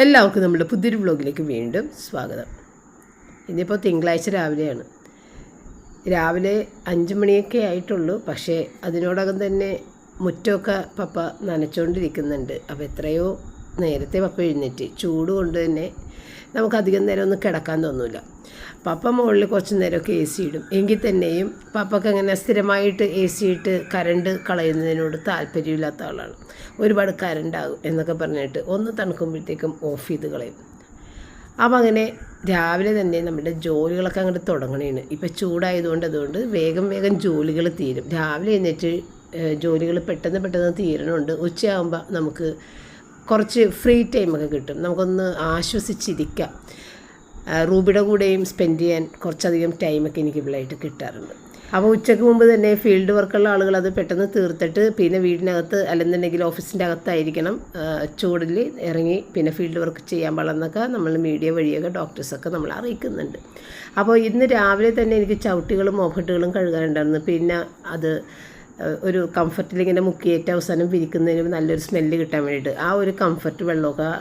എല്ലാവർക്കും നമ്മുടെ പുതിയൊരു വ്ലോഗിലേക്ക് വീണ്ടും സ്വാഗതം. ഇന്നിപ്പോൾ തിങ്കളാഴ്ച രാവിലെയാണ്. രാവിലെ 5 മണിയൊക്കെ ആയിട്ടുള്ളൂ. പക്ഷേ അതിനോടകം തന്നെ മുറ്റമൊക്കെ പപ്പ നനച്ചുകൊണ്ടിരിക്കുന്നുണ്ട്. അപ്പോൾ എത്രയോ നേരത്തെ പപ്പ എഴുന്നേറ്റ്. ചൂട് കൊണ്ട് തന്നെ നമുക്കധികം നേരം ഒന്നും കിടക്കാൻ തോന്നില്ല. പപ്പ മുകളിൽ കുറച്ച് നേരമൊക്കെ AC ഇടും. എങ്കിൽ തന്നെയും പപ്പക്ക് അങ്ങനെ സ്ഥിരമായിട്ട് AC ഇട്ട് കറണ്ട് കളയുന്നതിനോട് താല്പര്യമില്ലാത്ത ആളാണ്. ഒരുപാട് കറണ്ടാകും എന്നൊക്കെ പറഞ്ഞിട്ട് ഒന്ന് തണുക്കുമ്പോഴത്തേക്കും ഓഫ് ചെയ്ത് കളയും. അപ്പം അങ്ങനെ രാവിലെ തന്നെ നമ്മുടെ ജോലികളൊക്കെ അങ്ങോട്ട് തുടങ്ങണേണ്. ഇപ്പം ചൂടായതുകൊണ്ട് അതുകൊണ്ട് വേഗം ജോലികൾ തീരും. രാവിലെ എഴുന്നേറ്റ് ജോലികൾ പെട്ടെന്ന് തീരണമുണ്ട്. ഉച്ചയാകുമ്പോൾ നമുക്ക് കുറച്ച് ഫ്രീ ടൈമൊക്കെ കിട്ടും. നമുക്കൊന്ന് ആശ്വസിച്ചിരിക്കാം. റൂബിയുടെ കൂടെയും സ്പെൻഡ് ചെയ്യാൻ കുറച്ചധികം ടൈമൊക്കെ എനിക്ക് ഇവിടെയായിട്ട് കിട്ടാറുണ്ട്. അപ്പോൾ ഉച്ചയ്ക്ക് മുമ്പ് തന്നെ ഫീൽഡ് വർക്കുള്ള ആളുകൾ അത് പെട്ടെന്ന് തീർത്തിട്ട് പിന്നെ വീടിനകത്ത് അല്ലെന്നുണ്ടെങ്കിൽ ഓഫീസിൻ്റെ അകത്തായിരിക്കണം ചൂടിൽ ഇറങ്ങി പിന്നെ ഫീൽഡ് വർക്ക് ചെയ്യാൻ പാടെന്നൊക്കെ നമ്മൾ മീഡിയ വഴിയൊക്കെ ഡോക്ടേഴ്സൊക്കെ നമ്മൾ അറിയിക്കുന്നുണ്ട്. അപ്പോൾ ഇന്ന് രാവിലെ തന്നെ എനിക്ക് ചവിട്ടികളും മോഫട്ടുകളും കഴുകാനുണ്ടായിരുന്നു. പിന്നെ അത് ഒരു കംഫർട്ടിലിങ്ങനെ മുക്കിയേറ്റ് അവസാനം വിരിക്കുന്നതിന് നല്ലൊരു സ്മെല്ല് കിട്ടാൻ വേണ്ടിയിട്ട് ആ ഒരു കംഫർട്ട് വെള്ളമൊക്കെ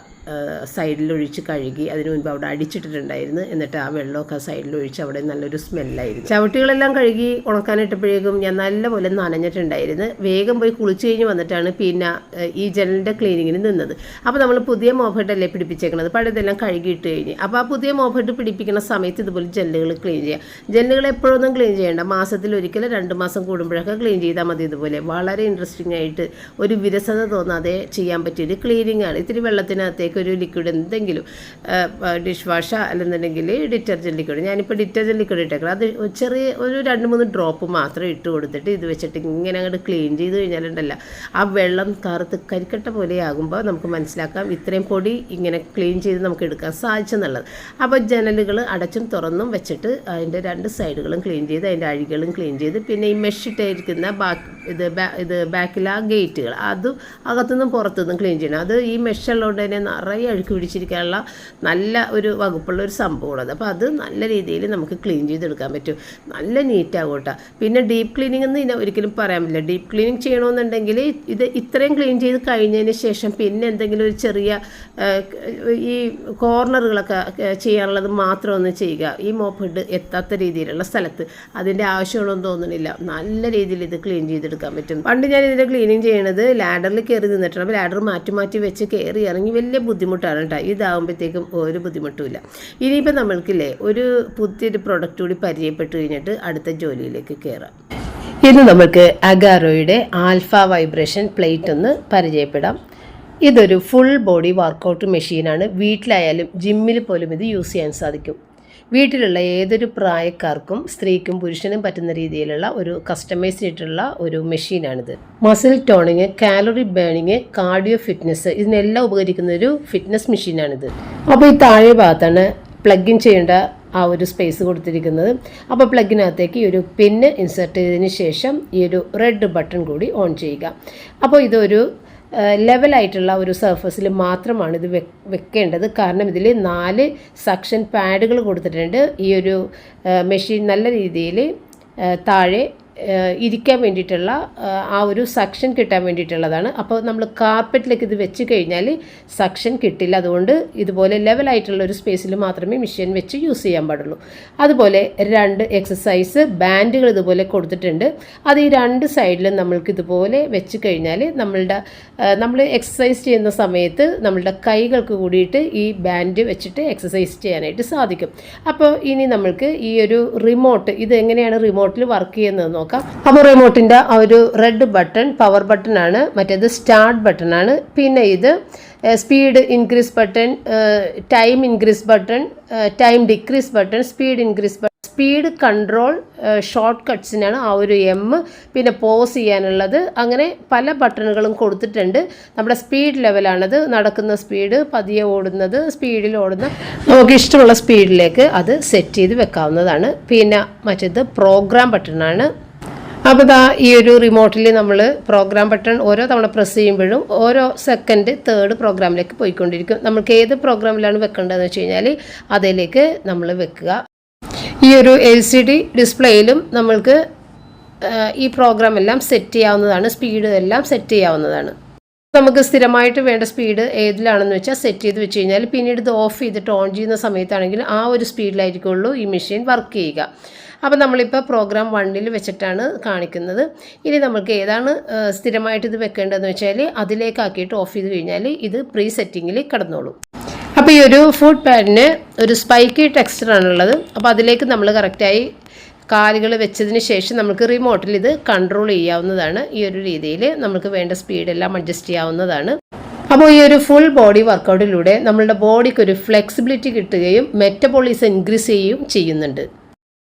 സൈഡിലൊഴിച്ച് കഴുകി അതിന് മുൻപ് അവിടെ അടിച്ചിട്ടിട്ടുണ്ടായിരുന്നു. എന്നിട്ട് ആ വെള്ളമൊക്കെ സൈഡിലൊഴിച്ച് അവിടെ നല്ലൊരു സ്മെല്ലായിരുന്നു. ചവിട്ടികളെല്ലാം കഴുകി ഉണക്കാനിട്ടപ്പോഴേക്കും ഞാൻ നല്ലപോലെ നനഞ്ഞിട്ടുണ്ടായിരുന്നു. വേഗം പോയി കുളിച്ച് കഴിഞ്ഞ് വന്നിട്ടാണ് പിന്നെ ഈ ജനലിൻ്റെ ക്ലീനിങ്ങിന് നിന്നത്. അപ്പോൾ നമ്മൾ പുതിയ മോഫട്ടല്ലേ പിടിപ്പിച്ചേക്കണത്, പഴയതെല്ലാം കഴുകിയിട്ട് കഴിഞ്ഞ്. അപ്പോൾ ആ പുതിയ മോഫട്ട് പിടിപ്പിക്കുന്ന സമയത്ത് ഇതുപോലെ ജനലുകൾ ക്ലീൻ ചെയ്യുക. ജനലുകൾ എപ്പോഴൊന്നും ക്ലീൻ ചെയ്യേണ്ട, മാസത്തിൽ ഒരിക്കലും 2 മാസം കൂടുമ്പോഴൊക്കെ ക്ലീൻ ചെയ്താൽ മതി. ഇതുപോലെ വളരെ ഇൻട്രസ്റ്റിംഗ് ആയിട്ട് ഒരു വിരസത തോന്നാതെ ചെയ്യാൻ പറ്റിയൊരു ക്ലീനിങ് ആണ്. ഇത്തിരി വെള്ളത്തിനകത്തേക്ക് ഒരു ലിക്വിഡ് എന്തെങ്കിലും ഡിഷ് വാഷ് അല്ലെന്നുണ്ടെങ്കിൽ ഡിറ്റർജൻറ്റ് ലിക്വിഡ്, ഞാനിപ്പോൾ ഡിറ്റർജൻറ്റ് ലിക്വിഡ് ഇട്ടേക്കണം. അത് ചെറിയ ഒരു 2-3 ഡ്രോപ്പ് മാത്രം ഇട്ട് കൊടുത്തിട്ട് ഇത് വെച്ചിട്ട് ഇങ്ങനെ അങ്ങോട്ട് ക്ലീൻ ചെയ്ത് കഴിഞ്ഞാലുണ്ടല്ല ആ വെള്ളം കറുത്ത് കരിക്കട്ട പോലെയാകുമ്പോൾ നമുക്ക് മനസ്സിലാക്കാം ഇത്രയും പൊടി ഇങ്ങനെ ക്ലീൻ ചെയ്ത് നമുക്ക് എടുക്കാൻ സാധിച്ചെന്നുള്ളത്. അപ്പോൾ ജനലുകൾ അടച്ചും തുറന്നും വെച്ചിട്ട് അതിൻ്റെ 2 സൈഡുകളും ക്ലീൻ ചെയ്ത് അതിൻ്റെ അഴികളും ക്ലീൻ ചെയ്ത് പിന്നെ ഈ മെഷിട്ടിരിക്കുന്ന ഇത് ബാക്കിലെ ആ ഗേറ്റുകൾ അതും അകത്തുനിന്നും പുറത്തുനിന്നും ക്ലീൻ ചെയ്യണം. അത് ഈ മെഷുള്ളതുകൊണ്ട് തന്നെ നിറയെ അഴുക്ക് പിടിച്ചിരിക്കാനുള്ള നല്ല ഒരു വകുപ്പുള്ള ഒരു സംഭവമാണ്. അപ്പോൾ അത് നല്ല രീതിയിൽ നമുക്ക് ക്ലീൻ ചെയ്തെടുക്കാൻ പറ്റും. നല്ല നീറ്റാകും കേട്ടോ. പിന്നെ ഡീപ്പ് ക്ലീനിങ് എന്ന് ഇതിനെ ഒരിക്കലും പറയാൻ പറ്റില്ല. ഡീപ്പ് ക്ലീനിങ് ചെയ്യണമെന്നുണ്ടെങ്കിൽ ഇത് ഇത്രയും ക്ലീൻ ചെയ്ത് കഴിഞ്ഞതിന് ശേഷം പിന്നെ എന്തെങ്കിലും ഒരു ചെറിയ ഈ കോർണറുകളൊക്കെ ചെയ്യാനുള്ളത് മാത്രം ഒന്ന് ചെയ്യുക. ഈ മോപ്പ് ഹെഡ് എത്താത്ത രീതിയിലുള്ള സ്ഥലത്ത് അതിൻ്റെ ആവശ്യങ്ങളൊന്നും തോന്നുന്നില്ല. നല്ല രീതിയിൽ ഇത് ക്ലീൻ ചെയ്തെടുക്കാൻ പറ്റും. പണ്ട് ഞാൻ ഇതിൻ്റെ ക്ലീനിങ് ചെയ്യണത് ലാഡറിൽ കയറി നിന്നിട്ടാണ്. അപ്പോൾ ലാഡർ മാറ്റി വെച്ച് കയറി ഇറങ്ങി വലിയ ബുദ്ധിമുട്ടാണ് കേട്ടോ. ഇതാകുമ്പോഴത്തേക്കും ഒരു ബുദ്ധിമുട്ടുമില്ല. ഇനിയിപ്പോൾ നമ്മൾക്കില്ലേ ഒരു പുതിയൊരു പ്രൊഡക്റ്റ് കൂടി പരിചയപ്പെട്ട് കഴിഞ്ഞിട്ട് അടുത്ത ജോലിയിലേക്ക് കയറാം. ഇന്ന് നമുക്ക് അഗാറോയുടെ ആൽഫ വൈബ്രേഷൻ പ്ലേറ്റ് ഒന്ന് പരിചയപ്പെടാം. ഇതൊരു ഫുൾ ബോഡി വർക്കൗട്ട് മെഷീനാണ്. വീട്ടിലായാലും ജിമ്മിൽ പോലും ഇത് യൂസ് ചെയ്യാൻ സാധിക്കും. വീട്ടിലുള്ള ഏതൊരു പ്രായക്കാർക്കും സ്ത്രീക്കും പുരുഷനും പറ്റുന്ന രീതിയിലുള്ള ഒരു കസ്റ്റമൈസ്ഡ് ആയിട്ടുള്ള ഒരു മെഷീനാണിത്. Muscle toning, calorie burning, cardio fitness ഇതിനെല്ലാം ഉപകരിക്കുന്ന ഒരു ഫിറ്റ്നസ് മെഷീനാണിത്. അപ്പോൾ ഈ താഴെ ഭാഗത്താണ് പ്ലഗ് ഇൻ ചെയ്യേണ്ട ആ ഒരു സ്പേസ് കൊടുത്തിരിക്കുന്നത്. അപ്പോൾ പ്ലഗിനകത്തേക്ക് ഈ ഒരു പിന്ന് ഇൻസേർട്ട് ചെയ്തതിന് ശേഷം ഈ ഒരു റെഡ് ബട്ടൺ കൂടി ഓൺ ചെയ്യുക. അപ്പോൾ ഇതൊരു ലെവലായിട്ടുള്ള ഒരു സർഫസിൽ മാത്രമാണ് ഇത് വെക്കേണ്ടത്. കാരണം ഇതിൽ 4 സക്ഷൻ പാഡുകൾ കൊടുത്തിട്ടുണ്ട്. ഈ ഒരു മെഷീൻ നല്ല രീതിയിൽ താഴെ ഇരിക്കാൻ വേണ്ടിയിട്ടുള്ള ആ ഒരു സക്ഷൻ കിട്ടാൻ വേണ്ടിയിട്ടുള്ളതാണ്. അപ്പോൾ നമ്മൾ കാർപ്പറ്റിലേക്ക് ഇത് വെച്ച് കഴിഞ്ഞാൽ സക്ഷൻ കിട്ടില്ല. അതുകൊണ്ട് ഇതുപോലെ ലെവലായിട്ടുള്ള ഒരു സ്പേസിൽ മാത്രമേ മെഷീൻ വെച്ച് യൂസ് ചെയ്യാൻ പാടുള്ളൂ. അതുപോലെ 2 എക്സസൈസ് ബാൻഡുകൾ ഇതുപോലെ കൊടുത്തിട്ടുണ്ട്. അത് ഈ 2 സൈഡിലും നമ്മൾക്ക് ഇതുപോലെ വെച്ച് കഴിഞ്ഞാൽ നമ്മൾ എക്സസൈസ് ചെയ്യുന്ന സമയത്ത് നമ്മളുടെ കൈകൾക്ക് കൂടിയിട്ട് ഈ ബാൻഡ് വെച്ചിട്ട് എക്സസൈസ് ചെയ്യാനായിട്ട് സാധിക്കും. അപ്പോൾ ഇനി നമ്മൾക്ക് ഈ ഒരു റിമോട്ട് ഇത് എങ്ങനെയാണ് റിമോട്ടിൽ വർക്ക് ചെയ്യുന്നത് നോക്കാം. അപ്പോൾ റിമോട്ടിൻ്റെ ആ ഒരു റെഡ് ബട്ടൺ പവർ ബട്ടൺ ആണ്, മറ്റേത് സ്റ്റാർട്ട് ബട്ടൺ ആണ്. പിന്നെ ഇത് speed increase button, time increase button, time decrease button, speed increase button, speed control short കട്ട്സിനാണ് ആ ഒരു M. പിന്നെ പോസ് ചെയ്യാനുള്ളത്. അങ്ങനെ പല ബട്ടണുകളും കൊടുത്തിട്ടുണ്ട്. നമ്മുടെ സ്പീഡ് ലെവലാണത്. നടക്കുന്ന സ്പീഡ്, പതിയെ ഓടുന്നത്, സ്പീഡിൽ ഓടുന്ന നമുക്ക് ഇഷ്ടമുള്ള സ്പീഡിലേക്ക് അത് സെറ്റ് ചെയ്ത് വെക്കാവുന്നതാണ്. പിന്നെ മറ്റേത് പ്രോഗ്രാം ബട്ടണാണ്. അപ്പോൾ ഈ ഒരു റിമോട്ടിൽ നമ്മൾ പ്രോഗ്രാം ബട്ടൺ ഓരോ തവണ പ്രസ് ചെയ്യുമ്പോഴും ഓരോ സെക്കൻഡ് 3rd പ്രോഗ്രാമിലേക്ക് പോയിക്കൊണ്ടിരിക്കും. നമുക്ക് ഏത് പ്രോഗ്രാമിലാണ് വെക്കേണ്ടതെന്ന് വെച്ച് കഴിഞ്ഞാൽ അതിലേക്ക് നമ്മൾ വെക്കുക. ഈ ഒരു LCD ഡിസ്പ്ലേയിലും നമ്മൾക്ക് ഈ പ്രോഗ്രാം എല്ലാം സെറ്റ് ചെയ്യാവുന്നതാണ്. സ്പീഡ് എല്ലാം സെറ്റ് ചെയ്യാവുന്നതാണ്. നമുക്ക് സ്ഥിരമായിട്ട് വേണ്ട സ്പീഡ് ഏതിലാണെന്ന് വെച്ചാൽ സെറ്റ് ചെയ്ത് വെച്ച് കഴിഞ്ഞാൽ പിന്നീട് ഇത് ഓഫ് ചെയ്തിട്ട് ഓൺ ചെയ്യുന്ന സമയത്താണെങ്കിൽ ആ ഒരു സ്പീഡിലായിരിക്കുള്ളൂ ഈ മെഷീൻ വർക്ക് ചെയ്യുക. അപ്പോൾ നമ്മളിപ്പോൾ പ്രോഗ്രാം 1 വെച്ചിട്ടാണ് കാണിക്കുന്നത്. ഇനി നമുക്ക് ഏതാണ് സ്ഥിരമായിട്ട് ഇത് വെക്കേണ്ടതെന്ന് വെച്ചാൽ അതിലേക്കാക്കിയിട്ട് ഓഫ് ചെയ്ത് കഴിഞ്ഞാൽ ഇത് പ്രീ സെറ്റിങ്ങിൽ കിടന്നോളും. അപ്പോൾ ഈ ഒരു ഫുഡ് പാഡിന് ഒരു സ്പൈക്കി ടെക്സ്ചറാണുള്ളത്. അപ്പോൾ അതിലേക്ക് നമ്മൾ കറക്റ്റായി കാലുകൾ വെച്ചതിന് ശേഷം നമുക്ക് റിമോട്ടിൽ ഇത് കൺട്രോൾ ചെയ്യാവുന്നതാണ്. ഈ ഒരു രീതിയിൽ നമുക്ക് വേണ്ട സ്പീഡെല്ലാം അഡ്ജസ്റ്റ് ചെയ്യാവുന്നതാണ്. അപ്പോൾ ഈ ഒരു ഫുൾ ബോഡി വർക്കൗട്ടിലൂടെ നമ്മളുടെ ബോഡിക്ക് ഒരു ഫ്ലെക്സിബിലിറ്റി കിട്ടുകയും മെറ്റബോളിസം ഇൻക്രീസ് ചെയ്യുകയും ചെയ്യുന്നുണ്ട്.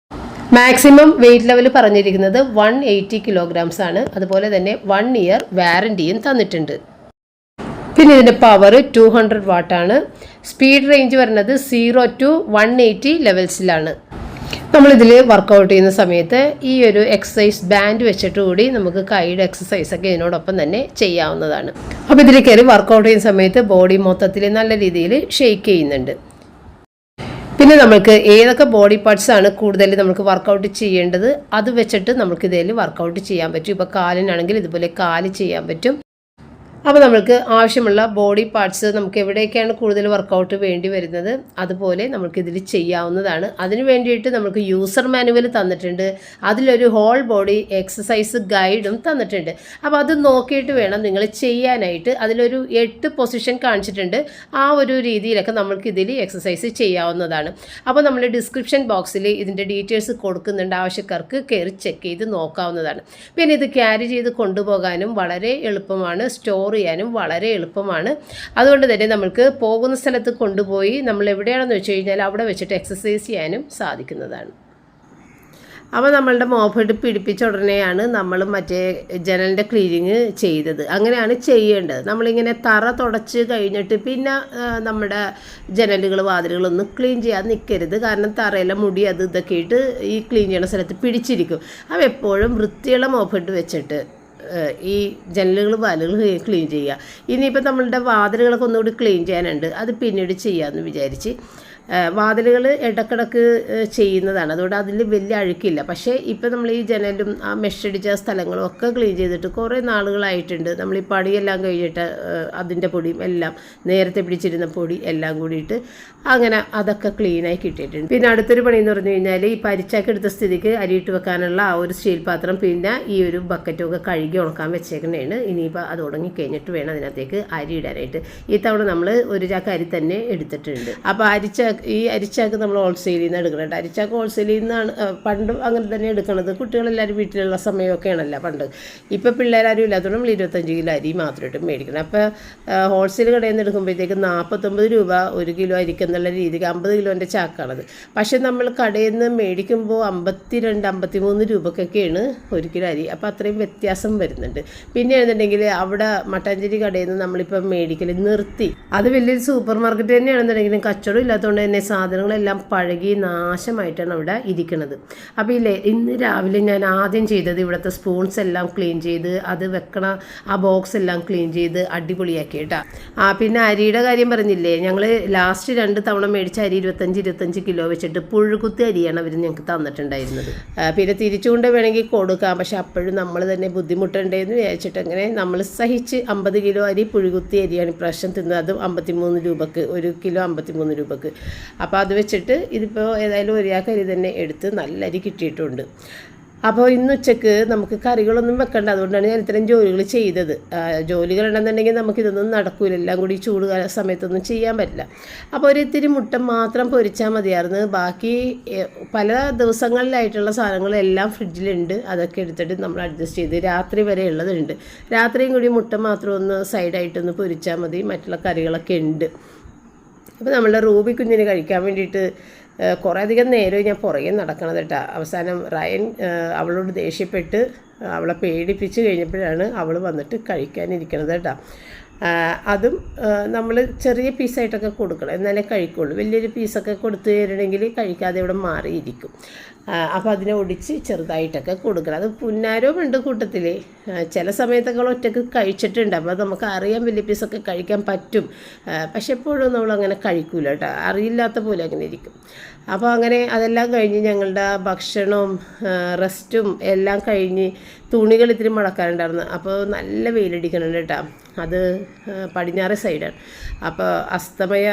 മാക്സിമം വെയിറ്റ് ലെവൽ പറഞ്ഞിരിക്കുന്നത് 180 kilograms ആണ്. അതുപോലെ തന്നെ 1 year വാറൻറ്റിയും തന്നിട്ടുണ്ട്. പിന്നെ ഇതിൻ്റെ പവർ 200 watt ആണ്. സ്പീഡ് റേഞ്ച് വരുന്നത് 0 to 180 ലെവൽസിലാണ്. നമ്മളിതിൽ വർക്കൗട്ട് ചെയ്യുന്ന സമയത്ത് ഈ ഒരു എക്സസൈസ് ബാൻഡ് വെച്ചിട്ട് കൂടി നമുക്ക് കൈയുടെ എക്സസൈസൊക്കെ ഇതിനോടൊപ്പം തന്നെ ചെയ്യാവുന്നതാണ്. അപ്പോൾ ഇതിൽ കയറി വർക്കൗട്ട് ചെയ്യുന്ന സമയത്ത് ബോഡി മൊത്തത്തിൽ നല്ല രീതിയിൽ ഷെയ്ക്ക് ചെയ്യുന്നുണ്ട്. പിന്നെ നമുക്ക് ഏതൊക്കെ ബോഡി പാർട്സ് ആണ് കൂടുതൽ നമുക്ക് വർക്കൗട്ട് ചെയ്യേണ്ടത് അത് വെച്ചിട്ട് നമുക്ക് ഇതിൽ വർക്കൗട്ട് ചെയ്യാൻ പറ്റും. ഇപ്പോൾ കാലിനാണെങ്കിൽ ഇതുപോലെ കാല് ചെയ്യാൻ പറ്റും. അപ്പോൾ നമുക്ക് ആവശ്യമുള്ള ബോഡി പാർട്സ് നമുക്ക് എവിടേക്കാണ് കൂടുതൽ വർക്കൗട്ട് വേണ്ടി വരുന്നത് അതുപോലെ നമുക്കിതിൽ ചെയ്യാവുന്നതാണ്. അതിന് വേണ്ടിയിട്ട് നമുക്ക് യൂസർ മാനുവൽ തന്നിട്ടുണ്ട്. അതിലൊരു ഹോൾ ബോഡി എക്സസൈസ് ഗൈഡും തന്നിട്ടുണ്ട്. അപ്പോൾ അത് നോക്കിയിട്ട് വേണം നിങ്ങൾ ചെയ്യാനായിട്ട്. അതിലൊരു 8 പൊസിഷൻ കാണിച്ചിട്ടുണ്ട്. ആ ഒരു രീതിയിലൊക്കെ നമുക്കിതിൽ എക്സസൈസ് ചെയ്യാവുന്നതാണ്. അപ്പോൾ നമ്മൾ ഡിസ്ക്രിപ്ഷൻ ബോക്സിൽ ഇതിൻ്റെ ഡീറ്റെയിൽസ് കൊടുക്കുന്നുണ്ട്. ആവശ്യക്കാർക്ക് കയറി ചെക്ക് ചെയ്ത് നോക്കാവുന്നതാണ്. പിന്നെ ഇത് ക്യാരി ചെയ്ത് കൊണ്ടുപോകാനും വളരെ എളുപ്പമാണ്. സ്റ്റോർ ചെയ്യാനും വളരെ എളുപ്പമാണ്. അതുകൊണ്ട് തന്നെ നമുക്ക് പോകുന്ന സ്ഥലത്ത് കൊണ്ടുപോയി നമ്മൾ എവിടെയാണെന്ന് വെച്ച് കഴിഞ്ഞാൽ അവിടെ വെച്ചിട്ട് എക്സസൈസ് ചെയ്യാനും സാധിക്കുന്നതാണ്. അപ്പോൾ നമ്മളുടെ മോപ്പ് പിടിപ്പിച്ച ഉടനെയാണ് നമ്മൾ മറ്റേ ജനലിൻ്റെ ക്ലീനിങ് ചെയ്തത്. അങ്ങനെയാണ് ചെയ്യേണ്ടത്. നമ്മളിങ്ങനെ തറ തുടച്ച് കഴിഞ്ഞിട്ട് പിന്നെ നമ്മുടെ ജനലുകൾ വാതിലുകളൊന്നും ക്ലീൻ ചെയ്യാൻ നിൽക്കരുത്. കാരണം തറയിലെ മുടി അത് ഇതൊക്കെ ഇട്ട് ഈ ക്ലീൻ ചെയ്യുന്ന സ്ഥലത്ത് പിടിച്ചിരിക്കും. അപ്പോൾ എപ്പോഴും വൃത്തിയുള്ള മോപ്പ് വെച്ചിട്ട് ഈ ജനലുകൾ വാലുകൾ ക്ലീൻ ചെയ്യുക. ഇനിയിപ്പോൾ നമ്മളുടെ വാതിലുകളൊക്കെ ഒന്നുകൂടി ക്ലീൻ ചെയ്യാനുണ്ട്. അത് പിന്നീട് ചെയ്യാമെന്ന് വിചാരിച്ച് വാതിലുകൾ ഇടക്കിടക്ക് ചെയ്യുന്നതാണ്. അതുകൊണ്ട് അതിൽ വലിയ അഴുക്കില്ല. പക്ഷേ ഇപ്പോൾ നമ്മൾ ഈ ജനലും ആ മെഷടിച്ച സ്ഥലങ്ങളും ഒക്കെ ക്ലീൻ ചെയ്തിട്ട് കുറേ നാളുകളായിട്ടുണ്ട്. നമ്മൾ ഈ പണിയെല്ലാം കഴിഞ്ഞിട്ട് അതിൻ്റെ പൊടിയും എല്ലാം നേരത്തെ പിടിച്ചിരുന്ന പൊടി എല്ലാം കൂടിയിട്ട് അങ്ങനെ അതൊക്കെ ക്ലീനായി കിട്ടിയിട്ടുണ്ട്. പിന്നെ അടുത്തൊരു പണി എന്ന് പറഞ്ഞു കഴിഞ്ഞാൽ ഈ പരിച്ചാക്കി എടുത്ത സ്ഥിതിക്ക് അരിയിട്ട് വെക്കാനുള്ള ആ ഒരു സ്റ്റീൽ പാത്രം പിന്നെ ഈ ഒരു ബക്കറ്റും ഒക്കെ കഴുകി ഉണക്കാൻ വെച്ചേക്കുന്നതാണ്. ഇനിയിപ്പോൾ അത് ഉണങ്ങി കഴിഞ്ഞിട്ട് വേണം അതിനകത്തേക്ക് അരി ഇടാനായിട്ട്. ഈ തവണ നമ്മൾ ഒരു ചാക്ക് അരി തന്നെ എടുത്തിട്ടുണ്ട്. അപ്പോൾ ഈ അരിച്ചാക്ക് നമ്മൾ ഹോൾസെയിൽ നിന്ന് എടുക്കണം. അരിച്ചാക്ക് ഹോൾസെയിൽ നിന്നാണ് പണ്ടും അങ്ങനെ തന്നെ എടുക്കണത്. കുട്ടികളെല്ലാവരും വീട്ടിലുള്ള സമയമൊക്കെയാണല്ലോ പണ്ട്. ഇപ്പോൾ പിള്ളേരാരും ഇല്ലാത്തതുകൊണ്ട് നമ്മൾ 25 കിലോ അരി മാത്രമായിട്ട് മേടിക്കണം. അപ്പോൾ ഹോൾസെയിൽ കടയിൽ നിന്ന് എടുക്കുമ്പോഴത്തേക്ക് 49 രൂപ 1 കിലോ അരിക്ക് എന്നുള്ള രീതിക്ക് 50 കിലോൻ്റെ ചാക്കാണത്. പക്ഷേ നമ്മൾ കടയിൽ നിന്ന് മേടിക്കുമ്പോൾ 52-53 രൂപക്കൊക്കെയാണ് 1 കിലോ അരി. അപ്പോൾ അത്രയും വ്യത്യാസം വരുന്നുണ്ട്. പിന്നെ എന്നുണ്ടെങ്കിൽ അവിടെ മട്ടാഞ്ചേരി കടയിൽ നിന്ന് നമ്മളിപ്പോൾ മേടിക്കൽ നിർത്തി. അത് വലിയൊരു സൂപ്പർ മാർക്കറ്റ് തന്നെയാണെന്നുണ്ടെങ്കിലും കച്ചവടം ഇല്ലാത്തതുകൊണ്ട് തന്നെ സാധനങ്ങളെല്ലാം പഴകി നാശമായിട്ടാണ് അവിടെ ഇരിക്കുന്നത്. അപ്പോൾ ഇന്ന് രാവിലെ ഞാൻ ആദ്യം ചെയ്തത് ഇവിടുത്തെ സ്പൂൺസ് എല്ലാം ക്ലീൻ ചെയ്ത് അത് വെക്കണ ആ ബോക്സ് എല്ലാം ക്ലീൻ ചെയ്ത് അടിപൊളിയാക്കി കേട്ടോ. പിന്നെ അരിയുടെ കാര്യം പറഞ്ഞില്ലേ, ഞങ്ങൾ ലാസ്റ്റ് 2 തവണ മേടിച്ച അരി 25 കിലോ വെച്ചിട്ട് പുഴുകുത്തി അരിയാണ് അവർ ഞങ്ങൾക്ക് തന്നിട്ടുണ്ടായിരുന്നത്. പിന്നെ തിരിച്ചുകൊണ്ട് വേണമെങ്കിൽ കൊടുക്കാം. പക്ഷെ അപ്പോഴും നമ്മൾ തന്നെ ബുദ്ധിമുട്ടുണ്ടെന്ന് വിചാരിച്ചിട്ട് അങ്ങനെ നമ്മൾ സഹിച്ച് 50 കിലോ അരി പുഴുകുത്തി അരിയാണ് ഇപ്രാവശ്യം തിന്നത്. അതും 53 രൂപക്ക് 1 കിലോ 53 രൂപക്ക്. അപ്പോൾ അത് വെച്ചിട്ട് ഇതിപ്പോൾ ഏതായാലും ഒരാൾക്ക് അരി തന്നെ എടുത്ത് നല്ല അരി കിട്ടിയിട്ടുണ്ട്. അപ്പോൾ ഇന്ന് ഉച്ചക്ക് നമുക്ക് കറികളൊന്നും വെക്കണ്ട. അതുകൊണ്ടാണ് ഞാൻ ഇത്രയും ജോലികൾ ചെയ്തത്. ജോലികളുണ്ടെന്നുണ്ടെങ്കിൽ നമുക്കിതൊന്നും നടക്കില്ല. എല്ലാം കൂടി ചൂട് സമയത്തൊന്നും ചെയ്യാൻ പറ്റില്ല. അപ്പോൾ ഒരു ഇത്തിരി മുട്ട മാത്രം പൊരിച്ചാൽ മതിയായിരുന്നു. ബാക്കി പല ദിവസങ്ങളിലായിട്ടുള്ള സാധനങ്ങളെല്ലാം ഫ്രിഡ്ജിലുണ്ട്. അതൊക്കെ എടുത്തിട്ട് നമ്മൾ അഡ്ജസ്റ്റ് ചെയ്ത് രാത്രി വരെ ഉള്ളതുണ്ട്. രാത്രിയും കൂടി മുട്ട മാത്രം ഒന്ന് സൈഡായിട്ടൊന്ന് പൊരിച്ചാൽ മതി. മറ്റുള്ള കറികളൊക്കെ ഉണ്ട്. അപ്പോൾ നമ്മളുടെ റൂബി കുഞ്ഞിന് കഴിക്കാൻ വേണ്ടിയിട്ട് കുറേ അധികം നേരം ഞാൻ പുറകെ നടക്കണത് കേട്ടോ. അവസാനം റയൻ അവളോട് ദേഷ്യപ്പെട്ട് അവളെ പേടിപ്പിച്ച് കഴിഞ്ഞപ്പോഴാണ് അവൾ വന്നിട്ട് കഴിക്കാനിരിക്കണത് കേട്ടോ. അതും നമ്മൾ ചെറിയ പീസായിട്ടൊക്കെ കൊടുക്കണം, എന്നാലേ കഴിക്കുള്ളൂ. വലിയൊരു പീസൊക്കെ കൊടുത്തു തരണമെങ്കിൽ കഴിക്കാതെ ഇവിടെ മാറിയിരിക്കും. അപ്പോൾ അതിനെ ഒടിച്ച് ചെറുതായിട്ടൊക്കെ കൊടുക്കണം. അത് പുന്നാരവും ഉണ്ട് കൂട്ടത്തിൽ. ചില സമയത്തൊക്കെ ഒറ്റയ്ക്ക് കഴിച്ചിട്ടുണ്ട്. അപ്പോൾ നമുക്ക് അറിയാം വലിയ പീസൊക്കെ കഴിക്കാൻ പറ്റും. പക്ഷെ എപ്പോഴും നമ്മളങ്ങനെ കഴിക്കൂല കേട്ടോ. അറിയില്ലാത്ത പോലെ അങ്ങനെ ഇരിക്കും. അപ്പോൾ അങ്ങനെ അതെല്ലാം കഴിഞ്ഞ് ഞങ്ങളുടെ ഭക്ഷണവും റെസ്റ്റും എല്ലാം കഴിഞ്ഞ് തുണികൾ ഇത്തിരി മടക്കാനുണ്ടായിരുന്നു. അപ്പോൾ നല്ല വെയിലടിക്കണുണ്ട് കേട്ടോ. അത് പടിഞ്ഞാറ് സൈഡാണ്. അപ്പോൾ അസ്തമയ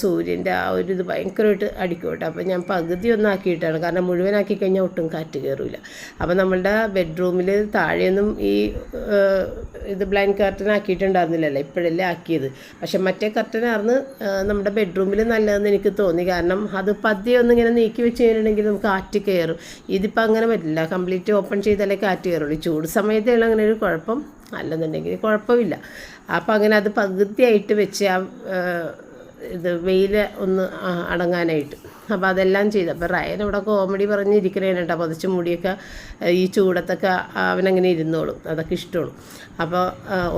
സൂര്യൻ്റെ ആ ഒരു ഇത് ഭയങ്കരമായിട്ട് അടിക്കും കേട്ടോ. അപ്പോൾ ഞാൻ പകുതി ഒന്നാക്കിയിട്ടാണ്, കാരണം മുഴുവനാക്കി കഴിഞ്ഞാൽ ഒട്ടും കാറ്റ് കയറില്ല. അപ്പോൾ നമ്മളുടെ ബെഡ്റൂമിൽ താഴെയൊന്നും ഈ ഇത് ബ്ലൈൻഡ് കർട്ടൻ ആക്കിയിട്ടുണ്ടായിരുന്നില്ലല്ലോ, ഇപ്പോഴല്ലേ ആക്കിയത്. പക്ഷെ മറ്റേ കർട്ടനായിരുന്നു നമ്മുടെ ബെഡ്റൂമിൽ നല്ലതെന്ന് എനിക്ക് തോന്നി. കാരണം അത് പതിയെ ഒന്നിങ്ങനെ നീക്കി വെച്ച് കഴിഞ്ഞിട്ടുണ്ടെങ്കിൽ നമുക്ക് കാറ്റ് കയറും. ഇതിപ്പോൾ അങ്ങനെ പറ്റില്ല, കംപ്ലീറ്റ് ഓപ്പൺ ചെയ്താലേ കാറ്റ് കയറുള്ളൂ. ചൂട് സമയത്തുള്ള അങ്ങനെ ഒരു കുഴപ്പം, അല്ലെന്നുണ്ടെങ്കിൽ കുഴപ്പമില്ല. അപ്പോൾ അങ്ങനെ അത് പകുതിയായിട്ട് വെച്ച് ആ ഇത് വെയിൽ ഒന്ന് അടങ്ങാനായിട്ട്. അപ്പോൾ അതെല്ലാം ചെയ്തു. അപ്പോൾ റയൻ ഇവിടെ കോമഡി പറഞ്ഞിരിക്കണേന് കേട്ടോ. പതിച്ച് മുടിയൊക്കെ ഈ ചൂടത്തൊക്കെ അവനങ്ങനെ ഇരുന്നോളും, അതൊക്കെ ഇഷ്ടമാണ്. അപ്പോൾ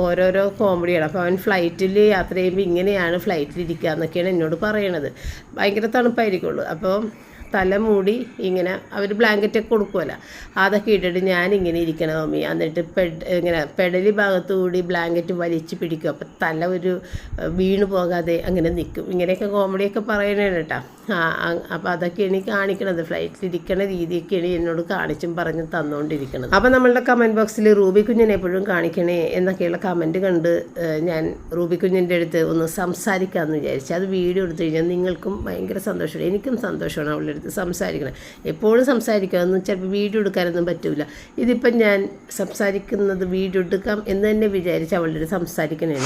ഓരോരോ കോമഡിയാണ്. അപ്പോൾ അവൻ ഫ്ലൈറ്റിൽ യാത്ര ചെയ്യുമ്പോൾ ഇങ്ങനെയാണ് ഫ്ലൈറ്റിലിരിക്കുക എന്നൊക്കെയാണ് എന്നോട് പറയണത്. ഭയങ്കര തണുപ്പായിരിക്കുള്ളൂ. അപ്പോൾ തല മൂടി ഇങ്ങനെ അവർ ബ്ലാങ്കറ്റൊക്കെ കൊടുക്കുമല്ലോ, അതൊക്കെ ഇട്ടിട്ട് ഞാനിങ്ങനെ ഇരിക്കണം മമ്മി. എന്നിട്ട് ഇങ്ങനെ പെടലി ഭാഗത്തുകൂടി ബ്ലാങ്കറ്റ് വലിച്ച് പിടിക്കും. അപ്പോൾ തല ഒരു വീണ് പോകാതെ അങ്ങനെ നിൽക്കും. ഇങ്ങനെയൊക്കെ കോമഡിയൊക്കെ പറയണേണ് കേട്ടോ. അപ്പോൾ അതൊക്കെയാണ് കാണിക്കണത്. ഫ്ലൈറ്റിലിരിക്കണ രീതിയൊക്കെയാണ് എന്നോട് കാണിച്ചും പറഞ്ഞ് തന്നുകൊണ്ടിരിക്കുന്നത്. അപ്പോൾ നമ്മളുടെ കമൻറ്റ് ബോക്സിൽ റൂബി കുഞ്ഞിനെ എപ്പോഴും കാണിക്കണേ എന്നൊക്കെയുള്ള കമൻറ്റ് കണ്ട് ഞാൻ റൂബി കുഞ്ഞിൻ്റെ അടുത്ത് ഒന്ന് സംസാരിക്കാമെന്ന് വിചാരിച്ചു. അത് വീഡിയോ എടുത്തു കഴിഞ്ഞാൽ നിങ്ങൾക്കും ഭയങ്കര സന്തോഷമാണ്, എനിക്കും സന്തോഷമാണ് അവളുടെ അടുത്ത് സംസാരിക്കണം. എപ്പോഴും സംസാരിക്കാമെന്ന് ചിലപ്പോൾ വീഡിയോ എടുക്കാനൊന്നും പറ്റില്ല. ഇതിപ്പം ഞാൻ സംസാരിക്കുന്നത് വീഡിയോ എടുക്കാം എന്ന് തന്നെ വിചാരിച്ച് അവളുടെ അടുത്ത് സംസാരിക്കണേ.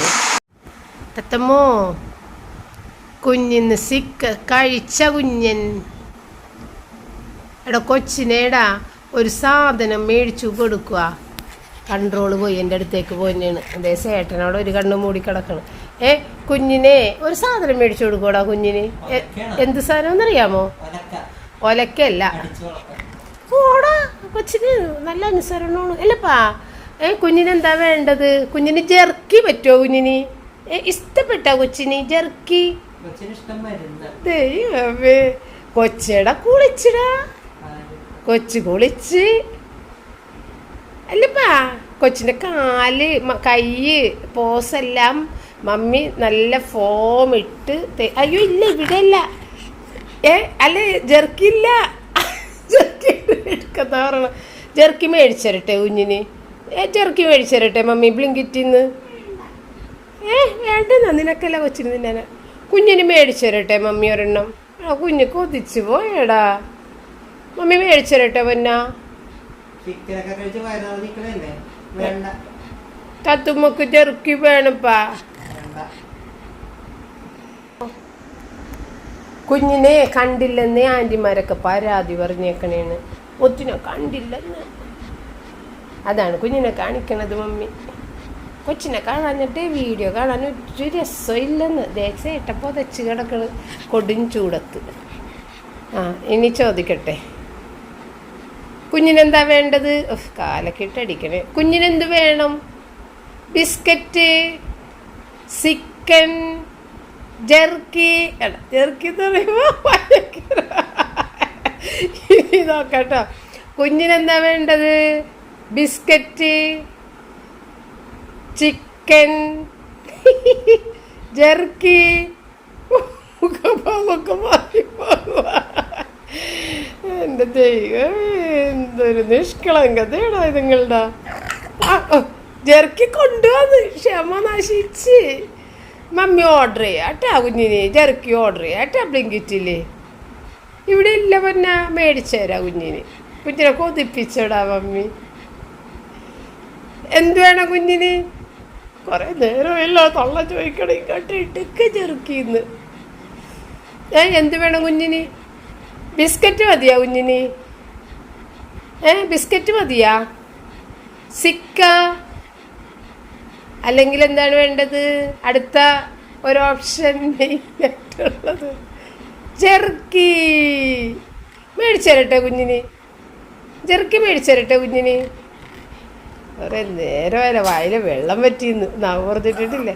തത്തമ്മോ കുഞ്ഞിന്ന് സിക്ക് കഴിച്ച കുഞ്ഞൻ എടാ കൊച്ചിനേടാ ഒരു സാധനം മേടിച്ചു കൊടുക്കുക. കൺട്രോള് പോയി എൻ്റെ അടുത്തേക്ക് പോയിട്ടാണ്. അതേ ചേട്ടനോട് ഒരു കണ്ണ് മൂടി കിടക്കണം. കുഞ്ഞിനെ ഒരു സാധനം മേടിച്ചു കൊടുക്കൂടാ കുഞ്ഞിന്. എന്ത് സാധനം എന്നറിയാമോ? ഒലക്കല്ല, ഓടാ കൊച്ചിന് നല്ല അനുസരണമാണ് അല്ലപ്പാ. കുഞ്ഞിനെന്താ വേണ്ടത്? കുഞ്ഞിന് ജെർക്കി പറ്റുമോ? കുഞ്ഞിന് ഇഷ്ടപ്പെട്ട കൊച്ചിന് ജെർക്കി? ദൈവമേ കൊച്ചടാ കുളിച്ചടാ, കൊച്ചു കുളിച്ച് അല്ലപ്പാ. കൊച്ചിൻ്റെ കാല് കയ്യ് പോസെല്ലാം മമ്മി നല്ല ഫോം ഇട്ട് അയ്യോ ഇല്ല ഇവിടെ അല്ല അല്ല ജെർക്കില്ല, ജെർക്കി എടുക്കുന്ന പറയണം. ജെർക്കി മേടിച്ചരട്ടെ കുഞ്ഞിന്? Jerky മേടിച്ചരട്ടെ mummy ബ്ലിങ്കിറ്റിന്ന്? വേണ്ടെന്നാ നിനക്കല്ല കൊച്ചിന് തിന്നാൻ. കുഞ്ഞിന് മേടിച്ചരട്ടെ മമ്മി ഒരെണ്ണം? കുഞ്ഞ് കൊതിച്ചു പോയടാ. മമ്മി മേടിച്ചരട്ടെ പൊന്നാ? തത്തുമ്മക്ക് ജെർക്കി വേണപ്പാ. കുഞ്ഞിനെ കണ്ടില്ലെന്ന് ആൻറ്റിമാരൊക്കെ പരാതി പറഞ്ഞേക്കണേന്ന്. ഒത്തിനെ കണ്ടില്ലെന്ന്, അതാണ് കുഞ്ഞിനെ കാണിക്കണത് മമ്മി. കൊച്ചിനെ കാണാഞ്ഞിട്ട് വീഡിയോ കാണാൻ ഒരു രസമില്ലെന്ന്. ദേശേട്ട പൊതച്ച് കിടക്കണ് കൊടും ചൂടത്ത്. ഇനി ചോദിക്കട്ടെ, കുഞ്ഞിനെന്താ വേണ്ടത്? കാലൊക്കെ ഇട്ടടിക്കണേ. കുഞ്ഞിനെന്ത് വേണം? Biscuit, chicken, jerky. ജെർക്കി എന്ന് പറയുമ്പോൾ നോക്കട്ടോ. കുഞ്ഞിനെന്താ വേണ്ടത്? Biscuit, chicken, jerky. എൻ്റെ ദൈവം, എന്തൊരു നിഷ്കളങ്കതയാണോ നിങ്ങളുടെ? ജെർക്കി കൊണ്ടുവന്ന് ക്ഷമ നശിച്ച്. മമ്മി ഓർഡർ ചെയ്യാട്ടാ കുഞ്ഞിന്, ജെർക്കി ഓർഡർ ചെയ്യാട്ടാ ബ്ലിങ്കിറ്റിൽ. ഇവിടെ ഇല്ല പൊന്ന, മേടിച്ചു തരാം കുഞ്ഞിന്. കുഞ്ഞിനെ കൊതിപ്പിച്ചോടാ മമ്മി. എന്ത് വേണം കുഞ്ഞിന്? കുറേ നേരമില്ല തൊള്ള ചോദിക്കണം ഇങ്ങോട്ട് ഇട്ടൊക്കെ ജെർക്കിന്ന്. എന്ത് വേണം കുഞ്ഞിന്? ബിസ്ക്കറ്റ് മതിയാ കുഞ്ഞിന്? ബിസ്ക്കറ്റ് മതിയാ? സിക്ക അല്ലെങ്കിൽ എന്താണ് വേണ്ടത്? അടുത്ത ഒരു ഓപ്ഷൻ മെയിനായിട്ടുള്ളത് ജെർക്കി. മേടിച്ചരട്ടെ കുഞ്ഞിന്? ജെർക്കി മേടിച്ചരട്ടെ കുഞ്ഞിന്? കുറേ നേരം വരെ വായിൽ വെള്ളം പറ്റിന്ന് നവർത്തിട്ടിട്ടില്ലേ.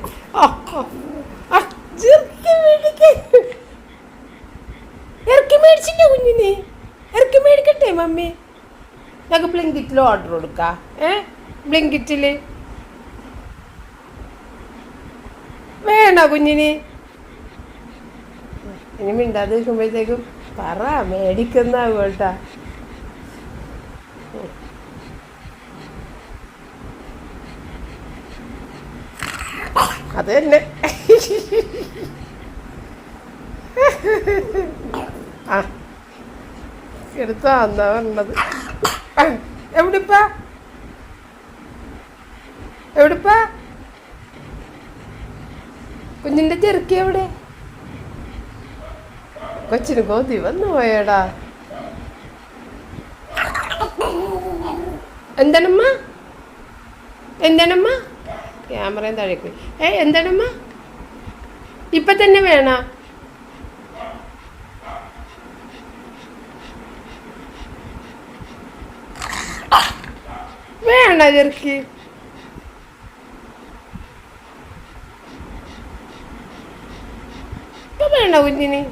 ജെർക്കി മേടിച്ചില്ല കുഞ്ഞിന്? ജെർക്കി മേടിക്കട്ടെ മമ്മി? ഞങ്ങൾക്ക് ബ്ലിങ്കിറ്റിൽ ഓർഡർ കൊടുക്കാം. ബ്ലിങ്കിറ്റിൽ വേണോ കുഞ്ഞിന്? ഇനി മിണ്ടാതെ നിൽക്കുമ്പോഴത്തേക്കും പറ മേടിക്കുന്നാകും കേട്ടാ. അത് തന്നെ. ആ എടുത്താ എന്നാ പറഞ്ഞത്. എവിടെപ്പാ എവിടെപ്പാ കുഞ്ഞിൻ്റെ ചെറുക്കി എവിടെ? കൊച്ചിന് കൊതി വന്നു പോയടാ. എന്താണമ്മ എന്താണമ്മ? ക്യാമറയും താഴേക്ക്. എന്താണമ്മ ഇപ്പം തന്നെ വേണ? വേണ്ട ചെറുക്കി. ഇപ്പം വേണ്ട കുഞ്ഞിന്.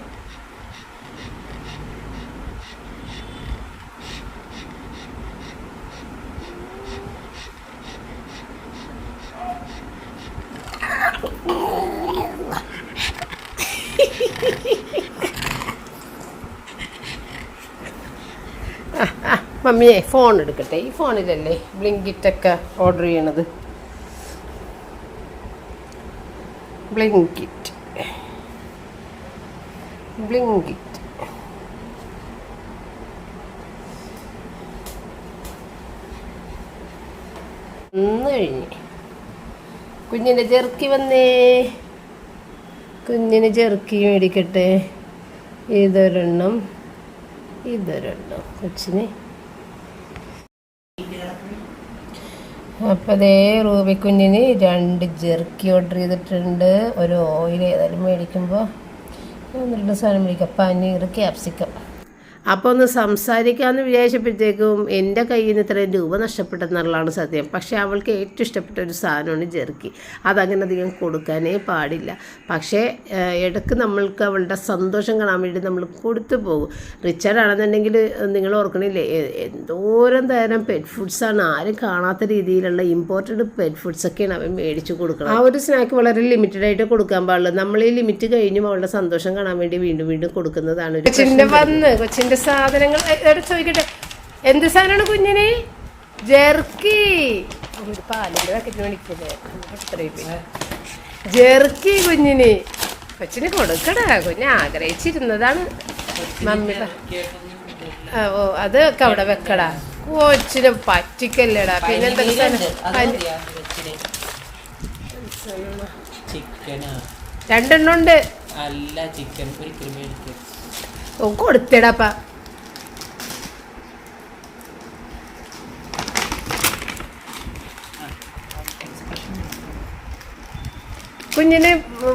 മമ്മിയെ ഫോൺ എടുക്കട്ടെ. ഈ ഫോണിലല്ലേ ബ്ലിങ്കിറ്റൊക്കെ ഓർഡർ ചെയ്യണത്. ബ്ലിങ്കിറ്റ് ഒന്ന് കഴിഞ്ഞ് കുഞ്ഞിൻ്റെ ചെറുക്കി വന്നേ. കുഞ്ഞിന് ചെറുക്കി മേടിക്കട്ടെ. ഇതൊരെണ്ണം കൊച്ചിന്. അപ്പം അതേ റൂബിക്കുഞ്ഞിന് 2 ജെർക്കി ഓർഡർ ചെയ്തിട്ടുണ്ട്. ഒരു ഓയിൽ ഏതായാലും മേടിക്കുമ്പോൾ 1-2 സാധനം മേടിക്കാം. പനീർ, ക്യാപ്സിക്കം. അപ്പോൾ ഒന്ന് സംസാരിക്കാമെന്ന് വിചാരിച്ചപ്പോഴത്തേക്കും എൻ്റെ കയ്യിൽ നിന്ന് ഇത്രയും രൂപ നഷ്ടപ്പെട്ടെന്നുള്ളതാണ് സത്യം. പക്ഷേ അവൾക്ക് ഏറ്റവും ഇഷ്ടപ്പെട്ട ഒരു സാധനമാണ് ജെർക്കി. അതങ്ങനെ അധികം കൊടുക്കാനേ പാടില്ല. പക്ഷേ ഇടയ്ക്ക് നമ്മൾക്ക് അവളുടെ സന്തോഷം കാണാൻ വേണ്ടി നമ്മൾ കൊടുത്തു പോകും. റിച്ചാർഡ് ആണെന്നുണ്ടെങ്കിൽ നിങ്ങൾ ഓർക്കണില്ലേ, എന്തോരം തരം പെറ്റ് ഫുഡ്സാണ്, ആരും കാണാത്ത രീതിയിലുള്ള ഇമ്പോർട്ടഡ് പെറ്റ് ഫുഡ്സൊക്കെയാണ് അവൻ മേടിച്ച് കൊടുക്കണം. ആ ഒരു സ്നാക്ക് വളരെ ലിമിറ്റഡ് ആയിട്ട് കൊടുക്കാൻ പാടുള്ളൂ. നമ്മൾ ഈ ലിമിറ്റ് കഴിഞ്ഞും അവളുടെ സന്തോഷം കാണാൻ വേണ്ടി വീണ്ടും കൊടുക്കുന്നതാണ്. കൊച്ചിൻ്റെ സാധനങ്ങൾ ചോദിക്കട്ടെ, എന്ത് സാധനമാണ് കുഞ്ഞിന്? ജെർക്കി. ഒരു പാലിൻ്റെ പാക്കറ്റ് മേടിക്കല്ലേ, ജെർക്കി കുഞ്ഞിന്. കൊച്ചിന് കൊടുക്കടാ, കുഞ്ഞ് ആഗ്രഹിച്ചിരുന്നതാണ്. മമ്മിയുടെ ഓ അതൊക്കെ അവിടെ വെക്കടാ. കൊച്ചിന് പറ്റിക്കല്ലേടാ. പിന്നെ എന്തൊക്കെ 2 എണ്ണം ഉണ്ട്. ഓ കൊടുത്തേടാപ്പാ. കുഞ്ഞിന്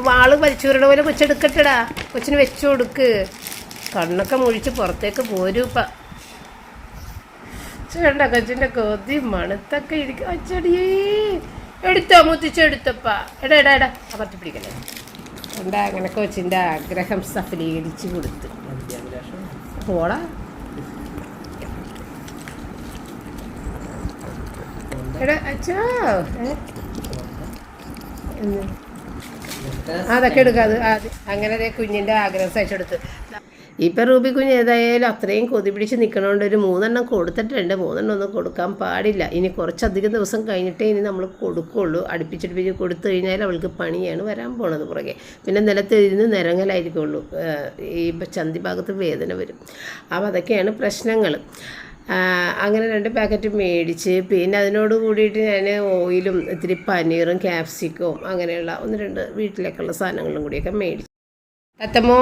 വാള് വലിച്ചൂരണ പോലെ കൊച്ചെടുക്കട്ടടാ. കൊച്ചിന് വെച്ചു കൊടുക്ക്. കണ്ണൊക്കെ മുഴിച്ച് പുറത്തേക്ക് പോരൂപ്പ. ചേണ്ട കൊച്ചിൻ്റെ കൊതി മണത്തൊക്കെ ഇരിക്കും. അച്ചടിയേ എടുത്തോ മുത്തിച്ചെടുത്തപ്പാ. എടാ അകത്ത് പിടിക്കല്ലേ. എന്താ അങ്ങനെ കൊച്ചിൻ്റെ ആഗ്രഹം സഫലീകരിച്ച് കൊടുത്ത് പോടാ. എടാ അച്ഛാ അതൊക്കെ എടുക്കാതെ അങ്ങനെ കുഞ്ഞിൻ്റെ ആഗ്രഹം സഹിച്ചെടുത്ത്. ഇപ്പം റൂബി കുഞ്ഞ് ഏതായാലും അത്രയും കൊതി പിടിച്ച് നിൽക്കണോണ്ട് ഒരു 3 എണ്ണം കൊടുത്തിട്ടുണ്ട്. 3 എണ്ണം ഒന്നും കൊടുക്കാൻ പാടില്ല. ഇനി കുറച്ചധികം ദിവസം കഴിഞ്ഞിട്ടേ ഇനി നമ്മൾ കൊടുക്കുള്ളൂ. അടുപ്പിച്ചടുപ്പിച്ച് കൊടുത്തു കഴിഞ്ഞാൽ അവൾക്ക് പണിയാണ് വരാൻ പോണത് പുറകെ. പിന്നെ നിലത്തിരുന്ന് നിരങ്ങലായിരിക്കുള്ളൂ. ഈ ചന്തി ഭാഗത്ത് വേദന വരും. അപ്പം അതൊക്കെയാണ് പ്രശ്നങ്ങൾ. അങ്ങനെ 2 പാക്കറ്റ് മേടിച്ച് പിന്നെ അതിനോട് കൂടിയിട്ട് ഞാൻ ഓയിലും ഇത്തിരി പനീറും ക്യാപ്സിക്കവും അങ്ങനെയുള്ള 1-2 വീട്ടിലേക്കുള്ള സാധനങ്ങളും കൂടിയൊക്കെ മേടിച്ചു. തത്തമ്മോ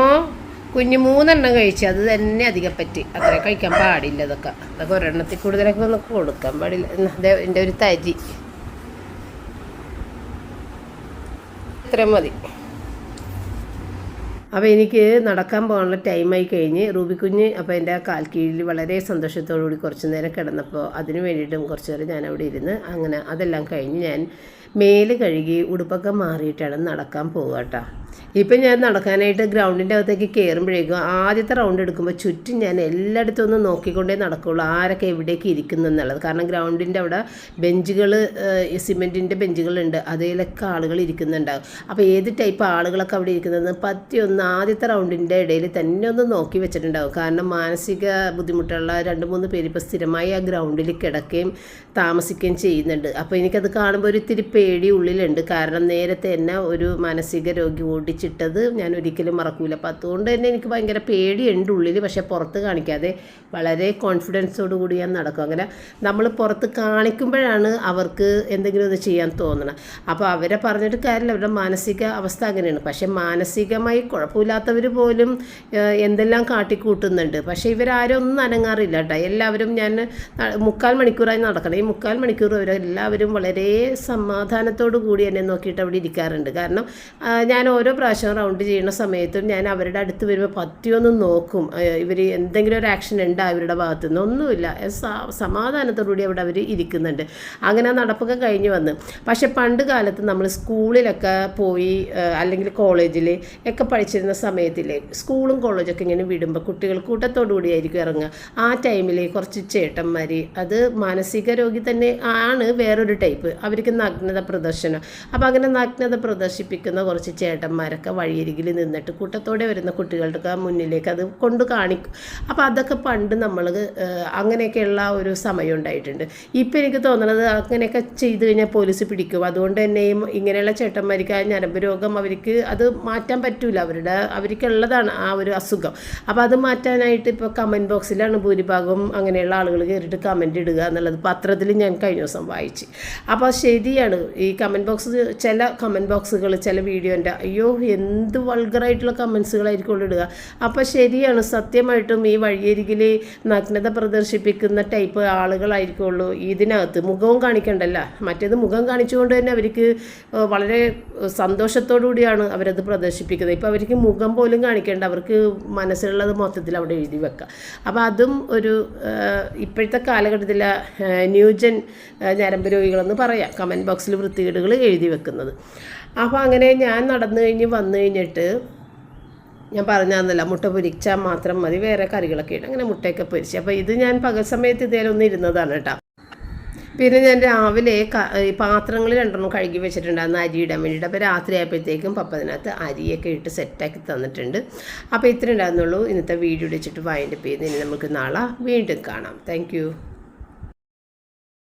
കുഞ്ഞ് 3 എണ്ണം കഴിച്ചു. അത് തന്നെ അധികം പറ്റി. അത്ര കഴിക്കാൻ പാടില്ല. അതൊക്കെ ഒരെണ്ണത്തിൽ കൂടുതലൊക്കെ ഒന്നും കൊടുക്കാൻ പാടില്ല. അതെ എൻ്റെ ഒരു തരി ഇത്രയും മതി. അപ്പോൾ എനിക്ക് നടക്കാൻ പോകാനുള്ള ടൈമായി കഴിഞ്ഞ് റൂബി കുഞ്ഞ് അപ്പോൾ എൻ്റെ കാൽ കീഴിൽ വളരെ സന്തോഷത്തോടുകൂടി കുറച്ച് നേരം കിടന്നപ്പോൾ അതിന് വേണ്ടിയിട്ടും കുറച്ച് നേരം ഞാൻ അവിടെ ഇരുന്ന് അങ്ങനെ അതെല്ലാം കഴിഞ്ഞ് ഞാൻ മേല് കഴുകി ഉടുപ്പൊക്കെ മാറിയിട്ടാണ് നടക്കാൻ പോകുക കേട്ടോ. ഇപ്പം ഞാൻ നടക്കാനായിട്ട് ഗ്രൗണ്ടിൻ്റെ അകത്തേക്ക് കയറുമ്പോഴേക്കും ആദ്യത്തെ റൗണ്ട് എടുക്കുമ്പോൾ ചുറ്റും ഞാൻ എല്ലായിടത്തും ഒന്ന് നോക്കിക്കൊണ്ടേ നടക്കുകയുള്ളൂ, ആരൊക്കെ എവിടേക്ക് ഇരിക്കുന്നു എന്നുള്ളത്. കാരണം ഗ്രൗണ്ടിൻ്റെ അവിടെ ബെഞ്ചുകൾ, സിമെൻറ്റിൻ്റെ ബെഞ്ചുകളുണ്ട്, അതിലൊക്കെ ആളുകൾ ഇരിക്കുന്നുണ്ടാകും. അപ്പോൾ ഏത് ടൈപ്പ് ആളുകളൊക്കെ അവിടെ ഇരിക്കുന്നതെന്ന് പറ്റിയൊന്ന് ആദ്യത്തെ റൗണ്ടിൻ്റെ ഇടയിൽ തന്നെ ഒന്ന് നോക്കി വെച്ചിട്ടുണ്ടാകും. കാരണം മാനസിക ബുദ്ധിമുട്ടുള്ള 2-3 പേര് ഇപ്പോൾ സ്ഥിരമായി ആ ഗ്രൗണ്ടിൽ കിടക്കുകയും താമസിക്കുകയും ചെയ്യുന്നുണ്ട്. അപ്പോൾ എനിക്കത് കാണുമ്പോൾ ഒരു ഇത്തിരി പേടി ഉള്ളിലുണ്ട്. കാരണം നേരത്തെ തന്നെ ഒരു മാനസിക രോഗി ഓടിച്ചിട്ടത് ഞാൻ ഒരിക്കലും മറക്കൂല. അപ്പോൾ അതുകൊണ്ട് തന്നെ എനിക്ക് ഭയങ്കര പേടിയുണ്ട് ഉള്ളിൽ. പക്ഷേ പുറത്ത് കാണിക്കാതെ വളരെ കോൺഫിഡൻസോട് കൂടി ഞാൻ നടക്കും. അങ്ങനെ നമ്മൾ പുറത്ത് കാണിക്കുമ്പോഴാണ് അവർക്ക് എന്തെങ്കിലും ഒന്ന് ചെയ്യാൻ തോന്നണം. അപ്പോൾ അവരെ പറഞ്ഞിട്ട് കാര്യമില്ല, അവരുടെ മാനസിക അവസ്ഥ അങ്ങനെയാണ്. പക്ഷേ മാനസികമായി കുഴപ്പമില്ലാത്തവർ പോലും എന്തെല്ലാം കാട്ടിക്കൂട്ടുന്നുണ്ട്. പക്ഷേ ഇവരാരും ഒന്നും അനങ്ങാറില്ല കേട്ടോ. എല്ലാവരും ഞാൻ 3/4 മണിക്കൂറായി നടക്കണം. ഈ 3/4 മണിക്കൂർ അവരെല്ലാവരും വളരെ സമാധാനത്തോടു കൂടി എന്നെ നോക്കിയിട്ട് അവിടെ ഇരിക്കാറുണ്ട്. കാരണം ഞാൻ ഓരോ പ്രാവശ്യം റൗണ്ട് ചെയ്യുന്ന സമയത്തും ഞാൻ അവരുടെ അടുത്ത് വരുമ്പോൾ പറ്റിയൊന്നും നോക്കും, ഇവർ എന്തെങ്കിലും ഒരു ആക്ഷൻ ഉണ്ടോ അവരുടെ ഭാഗത്തു നിന്ന്. ഒന്നുമില്ല, സമാധാനത്തോടുകൂടി അവിടെ അവർ ഇരിക്കുന്നുണ്ട്. അങ്ങനെ നടപ്പൊക്കെ കഴിഞ്ഞ് വന്ന്. പക്ഷെ പണ്ട് കാലത്ത് നമ്മൾ സ്കൂളിലൊക്കെ പോയി അല്ലെങ്കിൽ കോളേജിൽ ഒക്കെ പഠിച്ചിരുന്ന സമയത്തില്ലേ, സ്കൂളും കോളേജൊക്കെ ഇങ്ങനെ വിടുമ്പോൾ കുട്ടികൾ കൂട്ടത്തോടു കൂടിയായിരിക്കും ഇറങ്ങുക. ആ ടൈമിൽ കുറച്ച് ചേട്ടന്മാർ, അത് മാനസിക രോഗി തന്നെ ആണ്, വേറൊരു ടൈപ്പ്, അവർക്ക് നഗ്നത പ്രദർശനം. അപ്പോൾ അങ്ങനെ നഗ്നത പ്രദർശിപ്പിക്കുന്ന കുറച്ച് ചേട്ടന്മാരൊക്കെ വഴിയരികിൽ നിന്നിട്ട് കൂട്ടത്തോടെ വരുന്ന കുട്ടികളുടെ മുന്നിലേക്ക് അത് കൊണ്ട് കാണിക്കും. അപ്പോൾ അതൊക്കെ പണ്ട് നമ്മൾ അങ്ങനെയൊക്കെയുള്ള ഒരു സമയം ഉണ്ടായിട്ടുണ്ട്. ഇപ്പം എനിക്ക് തോന്നുന്നത് അങ്ങനെയൊക്കെ ചെയ്തു കഴിഞ്ഞാൽ പോലീസ് പിടിക്കും. അതുകൊണ്ട് തന്നെയും ഇങ്ങനെയുള്ള ചേട്ടന്മാർക്ക് ആ ഞരമ്പ് രോഗം അവർക്ക് അത് മാറ്റാൻ പറ്റില്ല, അവർക്കുള്ളതാണ് ആ ഒരു അസുഖം. അപ്പോൾ അത് മാറ്റാനായിട്ട് ഇപ്പോൾ കമൻറ്റ് ബോക്സിലാണ് ഭൂരിഭാഗം അങ്ങനെയുള്ള ആളുകൾ കയറിയിട്ട് കമൻറ്റ് ഇടുക എന്നുള്ളത് പത്രത്തിൽ ഞാൻ കഴിഞ്ഞ ദിവസം വായിച്ച്. അപ്പോൾ ശരിയാണ്, ഈ കമൻറ്റ് ബോക്സ്, ചില കമൻറ്റ് ബോക്സുകൾ ചില വീഡിയോൻ്റെ അയ്യോ എന്ത് വൾഗറായിട്ടുള്ള കമൻസുകളായിരിക്കും ഇടുക. അപ്പോൾ ശരിയാണ്, സത്യമായിട്ടും ഈ വഴിയരികിൽ നഗ്നത പ്രദർശിപ്പിക്കുന്ന ടൈപ്പ് ആളുകളായിരിക്കുള്ളൂ ഇതിനകത്ത്. മുഖവും കാണിക്കണ്ടല്ല, മറ്റേത് മുഖം കാണിച്ചുകൊണ്ട് തന്നെ അവർക്ക് വളരെ സന്തോഷത്തോടു കൂടിയാണ് അവരത് പ്രദർശിപ്പിക്കുന്നത്. ഇപ്പോൾ അവർക്ക് മുഖം പോലും കാണിക്കേണ്ട, അവർക്ക് മനസ്സിലുള്ളത് മൊത്തത്തിൽ അവിടെ എഴുതി വെക്കുക. അപ്പോൾ അതും ഒരു ഇപ്പോഴത്തെ കാലഘട്ടത്തിലെ ന്യൂജൻ ഞരമ്പ് രോഗികളെന്ന് പറയാം, കമൻറ്റ് ബോക്സിൽ വൃത്തികേടുകൾ എഴുതി വെക്കുന്നത്. അപ്പോൾ അങ്ങനെ ഞാൻ നടന്നു കഴിഞ്ഞ് വന്നു കഴിഞ്ഞിട്ട് ഞാൻ പറഞ്ഞാന്നല്ല, മുട്ട പൊരിച്ചാൽ മാത്രം മതി, വേറെ കറികളൊക്കെ ഉണ്ട്. അങ്ങനെ മുട്ടയൊക്കെ പൊരിച്ച്. അപ്പോൾ ഇത് ഞാൻ പകൽ സമയത്ത് ഇതേലൊന്നും ഇരുന്നതാണ് കേട്ടോ. പിന്നെ ഞാൻ രാവിലെ പാത്രങ്ങൾ 2 കഴുകി വെച്ചിട്ടുണ്ടായിരുന്നു അരി ഇടാൻ വേണ്ടിയിട്ട്. അപ്പോൾ രാത്രി ആയപ്പോഴത്തേക്കും പപ്പ അതിനകത്ത് അരിയൊക്കെ ഇട്ട് സെറ്റാക്കി തന്നിട്ടുണ്ട്. അപ്പോൾ ഇത്രയും ഉണ്ടായിരുന്നുള്ളൂ ഇന്നത്തെ വീഡിയോ വെച്ചിട്ട് വൈൻഡപ്പ് ചെയ്ത്. ഇനി നമുക്ക് നാളെ വീണ്ടും കാണാം. താങ്ക്